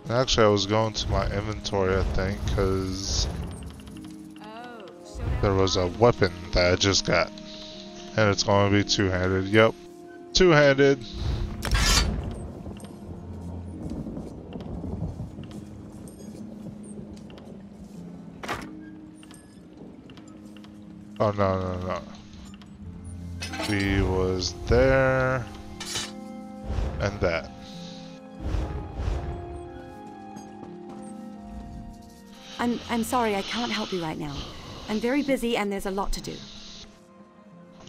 Speaker 1: Actually, I was going to my inventory, I think, because there was a weapon that I just got. And it's going to be two-handed. Yep. Two-handed. Oh, no. We was there. And that.
Speaker 10: I'm sorry, I can't help you right now. I'm very busy and there's a lot to do.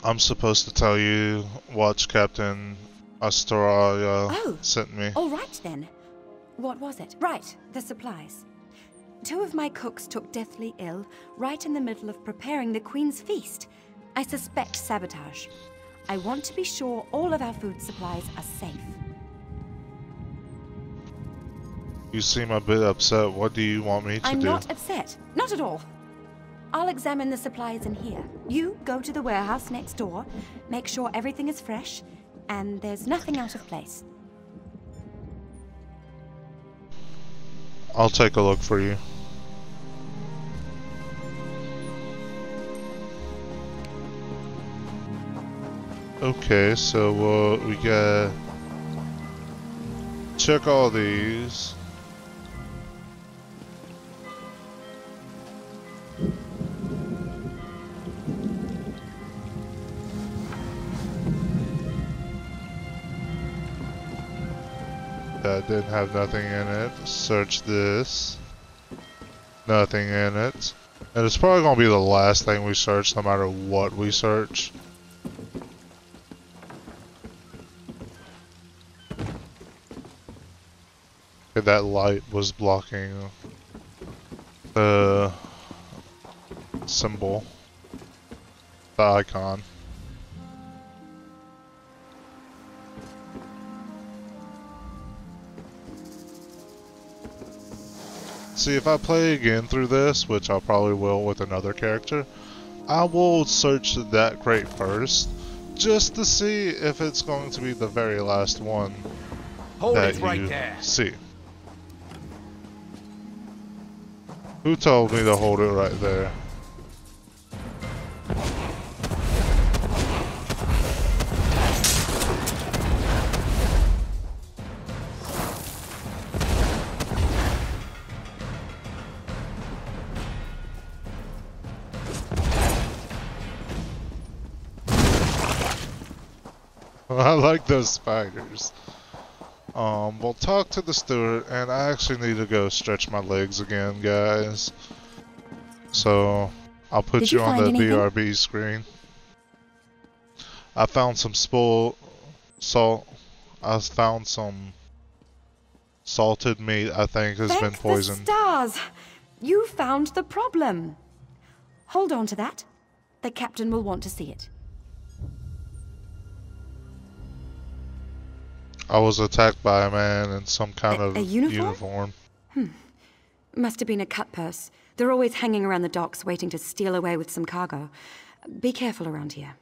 Speaker 1: I'm supposed to tell you Watch Captain Astoria sent me.
Speaker 10: All right then. What was it? Right, the supplies.
Speaker 4: 2 of my cooks took deathly ill right in the middle of preparing the Queen's feast. I suspect sabotage. I want to be sure all of our food supplies are safe.
Speaker 1: You seem a bit upset. What do you want me to do?
Speaker 4: I'm not upset. Not at all. I'll examine the supplies in here. You go to the warehouse next door, make sure everything is fresh, and there's nothing out of place.
Speaker 1: I'll take a look for you. Okay, so we got... Check all these. That didn't have nothing in it. Search this. Nothing in it. And it's probably going to be the last thing we search no matter what we search. Okay, that light was blocking the symbol. The icon. See, if I play again through this, which I probably will with another character, I will search that crate first, just to see if it's going to be the very last one that you see. Who told me to hold it right there? I like those spiders. We'll talk to the steward, and I actually need to go stretch my legs again, guys. So, I'll put you on the BRB screen. I found some salt. I found some salted meat I think has been poisoned.
Speaker 4: The stars! You found the problem. Hold on to that. The captain will want to see it.
Speaker 1: I was attacked by a man in some kind of uniform.
Speaker 4: Must have been a cut purse. They're always hanging around the docks waiting to steal away with some cargo. Be careful around here.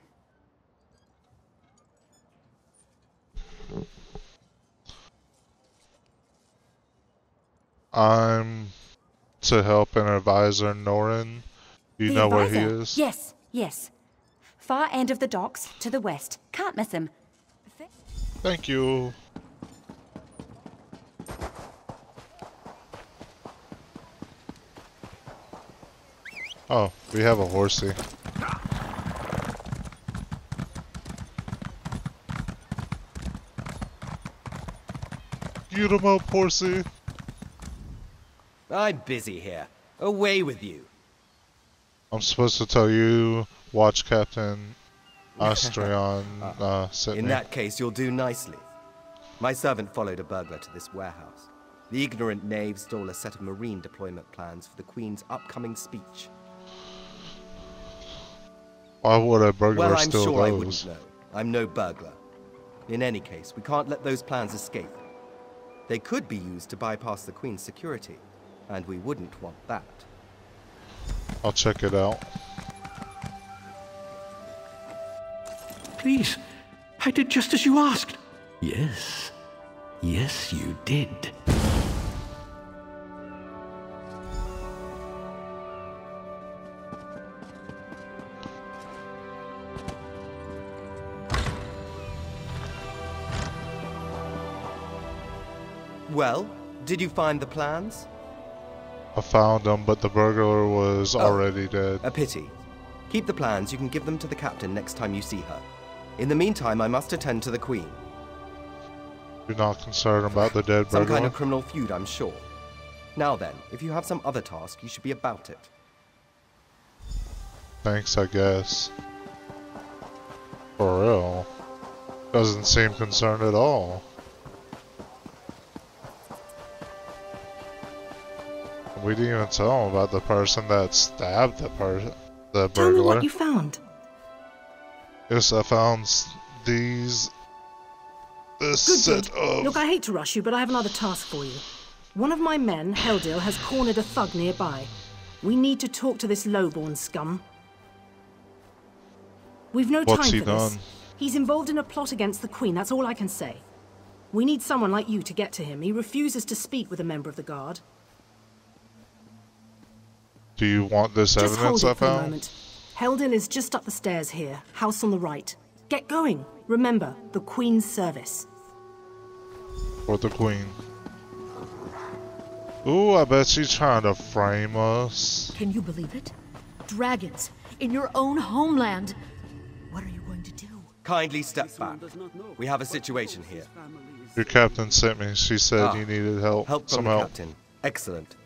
Speaker 1: I'm to help an advisor, Norin. You know where he is?
Speaker 4: Yes, yes. Far end of the docks, to the west. Can't miss him.
Speaker 1: Thank you. Oh, we have a horsey. Get him up, horsey.
Speaker 6: I'm busy here. Away with you.
Speaker 1: I'm supposed to tell you, watch Captain Astrion set
Speaker 6: In
Speaker 1: me.
Speaker 6: that case, you'll do nicely. My servant followed a burglar to this warehouse. The ignorant knave stole a set of marine deployment plans for the Queen's upcoming speech.
Speaker 1: Why would a burglar
Speaker 6: Well, I'm
Speaker 1: steal
Speaker 6: sure I
Speaker 1: those?
Speaker 6: wouldn't know. I'm no burglar. In any case, we can't let those plans escape. They could be used to bypass the Queen's security, and we wouldn't want that.
Speaker 1: I'll check it out.
Speaker 17: Please, I did just as you asked. Yes. Yes, you did.
Speaker 6: Well, did you find the plans?
Speaker 1: I found them, but the burglar was already dead.
Speaker 6: A pity. Keep the plans. You can give them to the captain next time you see her. In the meantime, I must attend to the Queen.
Speaker 1: You're not concerned about the dead burglar?
Speaker 6: Some kind of criminal feud, I'm sure. Now then, if you have some other task, you should be about it.
Speaker 1: Thanks, I guess. For real. Doesn't seem concerned at all. We didn't even tell him about the person that stabbed the burglar.
Speaker 15: Tell me what you found.
Speaker 1: Yes, I found this set of...
Speaker 15: Look, I hate to rush you, but I have another task for you. One of my men, Heldil, has cornered a thug nearby. We need to talk to this lowborn scum. We've no time for this. He's involved in a plot against the Queen, that's all I can say. We need someone like you to get to him. He refuses to speak with a member of the Guard.
Speaker 1: Do you want this evidence I found? A moment.
Speaker 15: Heldil is just up the stairs here, house on the right. Get going. Remember, the Queen's service.
Speaker 1: For the Queen. Ooh, I bet she's trying to frame us.
Speaker 7: Can you believe it? Dragons in your own homeland. What are you going to do?
Speaker 11: Kindly step back. We have a situation here.
Speaker 1: Your captain sent me. She said you needed help.
Speaker 18: Help from the captain. Excellent.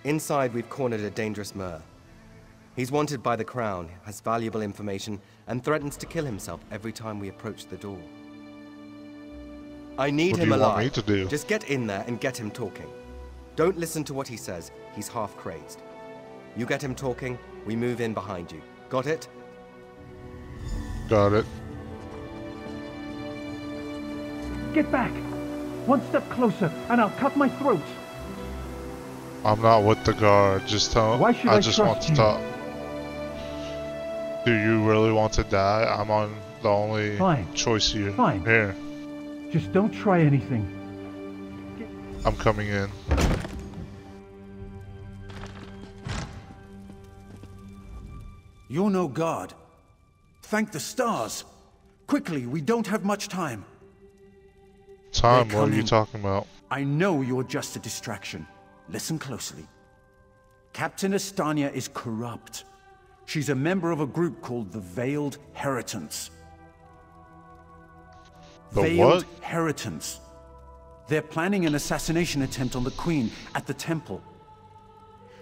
Speaker 18: Inside, we've cornered a dangerous Mer. He's wanted by the Crown, has valuable information, and threatens to kill himself every time we approach the door. I need him alive.
Speaker 1: What do you want me to do?
Speaker 18: Just get in there and get him talking. Don't listen to what he says. He's half crazed. You get him talking, we move in behind you. Got it?
Speaker 1: Got it.
Speaker 19: Get back! One step closer, and I'll cut my throat!
Speaker 1: I'm not with the Guard. Just tell him. I just want to talk. Do you really want to die? I'm on the only choice here.
Speaker 19: Fine.
Speaker 1: Here.
Speaker 19: Just don't try anything.
Speaker 1: I'm coming in.
Speaker 20: You're no god. Thank the stars. Quickly, we don't have much time.
Speaker 1: Time? What are you talking about?
Speaker 20: I know you're just a distraction. Listen closely. Captain Estania is corrupt. She's a member of a group called the Veiled Heritants. Veiled Heritants. They're planning an assassination attempt on the Queen at the temple.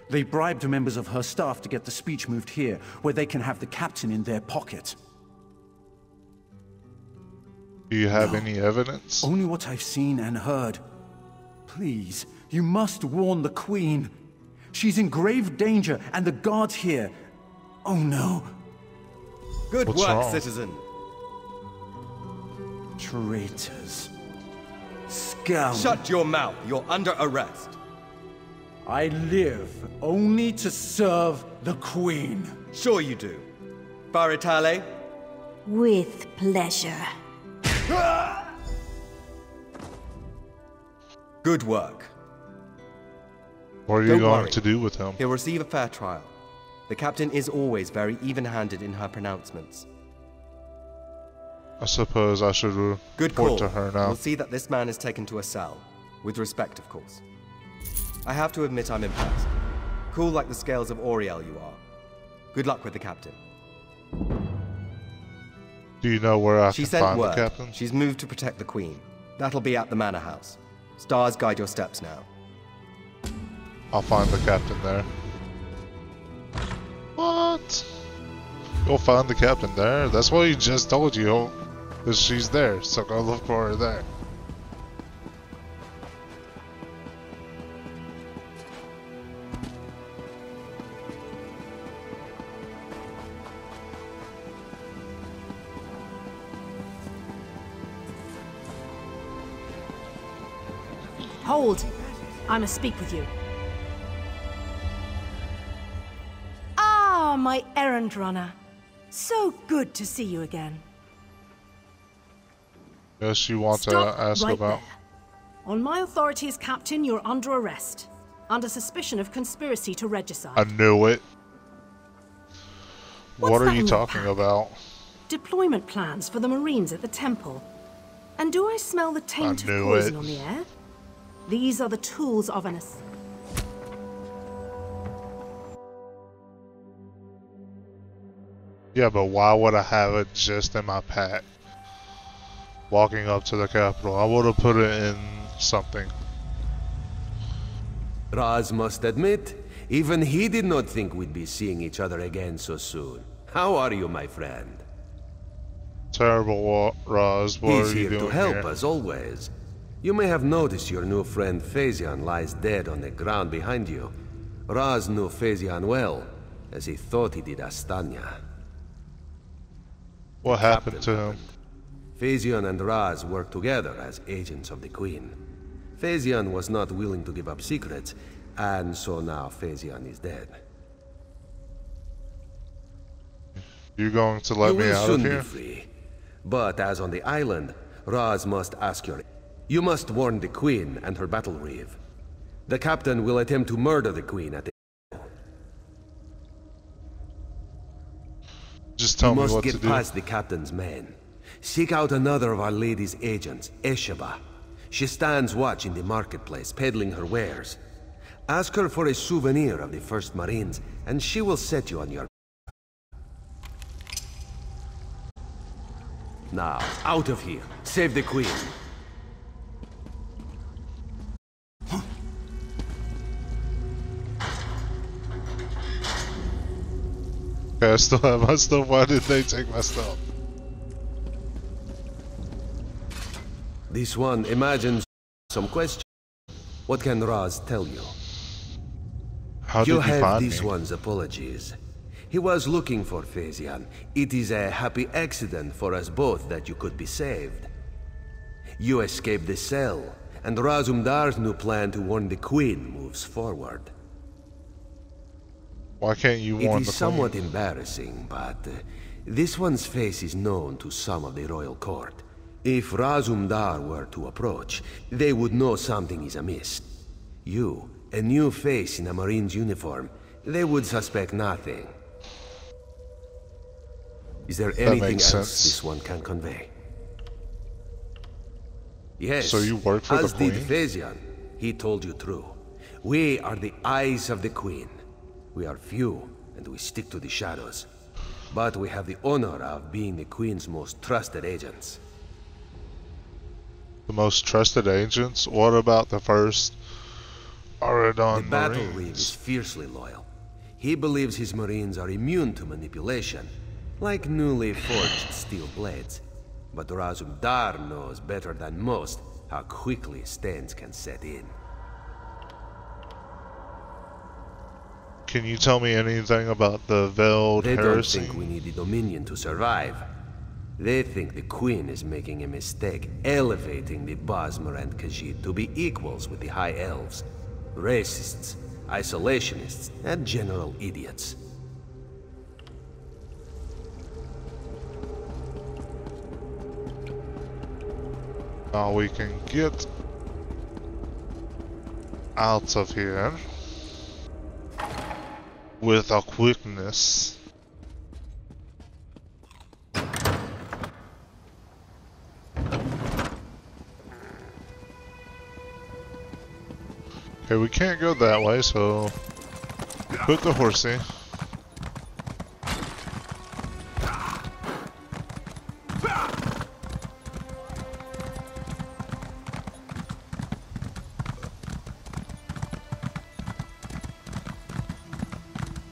Speaker 20: They bribed members of her staff to get the speech moved here, where they can have the captain in their pocket.
Speaker 1: Do you have any evidence?
Speaker 20: Only what I've seen and heard. Please, you must warn the Queen. She's in grave danger, and the guards here. Oh no.
Speaker 18: Good work, citizen.
Speaker 20: Traitors. Scum.
Speaker 18: Shut your mouth. You're under arrest.
Speaker 20: I live only to serve the Queen.
Speaker 18: Sure you do. Baritale?
Speaker 13: With pleasure.
Speaker 18: Good work.
Speaker 1: What are you going to do with him?
Speaker 18: He'll receive a fair trial. The captain is always very even-handed in her pronouncements.
Speaker 1: I suppose I should report to her now.
Speaker 18: We'll see that this man is taken to a cell. With respect, of course. I have to admit I'm impressed. Cool like the scales of Auriel you are. Good luck with the captain.
Speaker 1: Do you know where I can find the captain?
Speaker 18: She's moved to protect the Queen. That'll be at the Manor House. Stars guide your steps now.
Speaker 1: I'll find the captain there. What? You'll find the captain there? That's what he just told you. That she's there, so go look for her there.
Speaker 15: Hold! I must speak with you. Ah, my errand runner. So good to see you again.
Speaker 1: Yes, you want to ask
Speaker 15: right
Speaker 1: about?
Speaker 15: There. On my authority as captain, you're under arrest. Under suspicion of conspiracy to regicide.
Speaker 1: I knew it.
Speaker 15: What's
Speaker 1: what are
Speaker 15: that
Speaker 1: you
Speaker 15: in
Speaker 1: talking
Speaker 15: your
Speaker 1: about?
Speaker 15: Deployment plans for the Marines at the temple. And do I smell the taint of poison on the air? These are the tools of an assassin.
Speaker 1: Yeah, but why would I have it just in my pack? Walking up to the capital, I would have put it in something.
Speaker 8: Raz must admit, even he did not think we'd be seeing each other again so soon. How are you, my friend?
Speaker 1: Terrible, Raz. What
Speaker 8: He's
Speaker 1: are you
Speaker 8: here
Speaker 1: doing
Speaker 8: to help
Speaker 1: here?
Speaker 8: as always. You may have noticed your new friend Phasion lies dead on the ground behind you. Raz knew Phaezian well, as he thought he did Astanya.
Speaker 1: What happened to him?
Speaker 8: Phaezian and Raz worked together as agents of the Queen. Phaezian was not willing to give up secrets, and so now Phaezian is dead.
Speaker 1: You going to let me out of
Speaker 8: You will soon
Speaker 1: here?
Speaker 8: be free. But as on the island, Raz must ask your... You must warn the Queen and her battle reeve. The captain will attempt to murder the Queen at the...
Speaker 1: Just tell me what to do.
Speaker 8: You must get past the captain's men. Seek out another of Our Lady's agents, Esheba. She stands watch in the marketplace, peddling her wares. Ask her for a souvenir of the First Marines, and she will set you on your... Now, out of here. Save the Queen.
Speaker 1: Okay, I still have my stuff. Why did they take my stuff?
Speaker 8: This one imagines some question. What can Raz tell you?
Speaker 1: How
Speaker 8: you
Speaker 1: did you
Speaker 8: have
Speaker 1: find
Speaker 8: this
Speaker 1: me?
Speaker 8: one's apologies. He was looking for Phaezian. It is a happy accident for us both that you could be saved. You escaped the cell, and Razumdar's new plan to warn the Queen moves forward.
Speaker 1: Why can't you warn the
Speaker 8: It is
Speaker 1: Queen?
Speaker 8: somewhat embarrassing, but this one's face is known to some of the royal court. If Razumdar were to approach, they would know something is amiss. You, a new face in a Marine's uniform, they would suspect nothing. Is there anything
Speaker 1: makes
Speaker 8: else
Speaker 1: sense.
Speaker 8: this one can convey? Yes,
Speaker 1: So you work for the
Speaker 8: as did
Speaker 1: Queen?
Speaker 8: Phaezian. He told you true. We are the eyes of the Queen. We are few, and we stick to the shadows. But we have the honor of being the Queen's most trusted agents.
Speaker 1: The most trusted agents? What about the first Aradon
Speaker 8: The battle
Speaker 1: Marines?
Speaker 8: reeve is fiercely loyal. He believes his Marines are immune to manipulation, like newly forged steel blades. But Razumdar knows better than most how quickly stains can set in.
Speaker 1: Can you tell me anything about the Veiled
Speaker 8: They don't
Speaker 1: Heresy?
Speaker 8: think we need the Dominion to survive. They think the Queen is making a mistake, elevating the Bosmer and Khajiit to be equals with the High Elves. Racists, isolationists, and general idiots.
Speaker 1: Now we can get out of here with a quickness. Okay, we can't go that way, so put the horsey.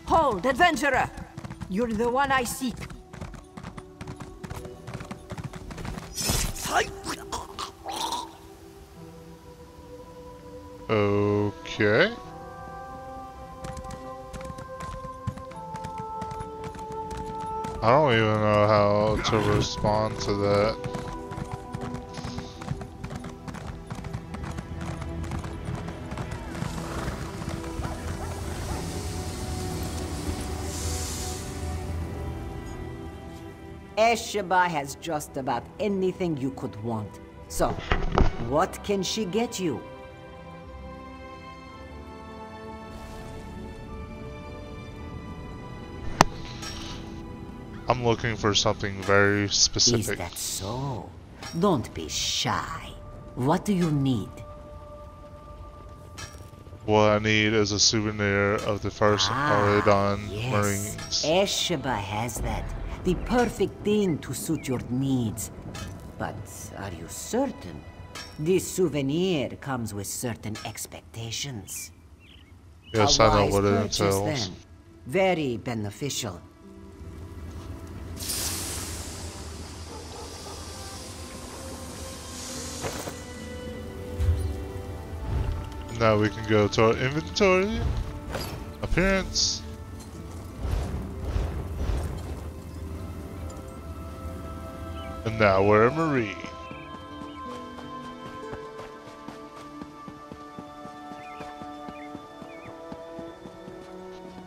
Speaker 9: Hold, adventurer! You're the one I seek.
Speaker 1: Okay. I don't even know how to respond to that.
Speaker 21: Esheba has just about anything you could want. So, what can she get you?
Speaker 1: I'm looking for something very
Speaker 21: Is
Speaker 1: specific.
Speaker 21: that so? Don't be shy. What do you need?
Speaker 1: What I need is a souvenir of the first Aradon
Speaker 21: yes.
Speaker 1: Marines.
Speaker 21: Esheba has that. The perfect thing to suit your needs. But are you certain? This souvenir comes with certain expectations.
Speaker 1: Yes,
Speaker 21: A
Speaker 1: I know
Speaker 21: wise
Speaker 1: what it
Speaker 21: purchase,
Speaker 1: entails.
Speaker 21: then. Very beneficial.
Speaker 1: Now we can go to our inventory. appearance. And now we're at Marie.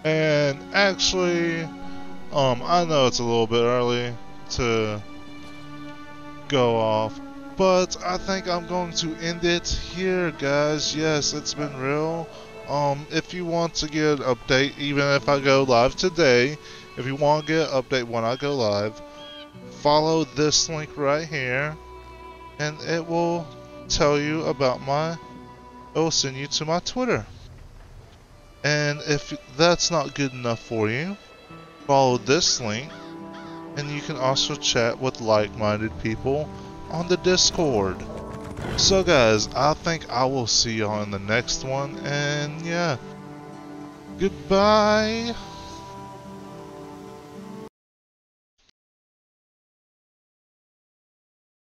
Speaker 1: And actually, I know it's a little bit early to go off, but I think I'm going to end it here, guys. Yes, it's been real. If you want to get an update, even if I go live today, if you want to get an update when I go live, follow this link right here, and it will tell you about it will send you to my Twitter. And if that's not good enough for you, follow this link, and you can also chat with like-minded people on the Discord. So guys, I think I will see y'all in the next one, and yeah, goodbye.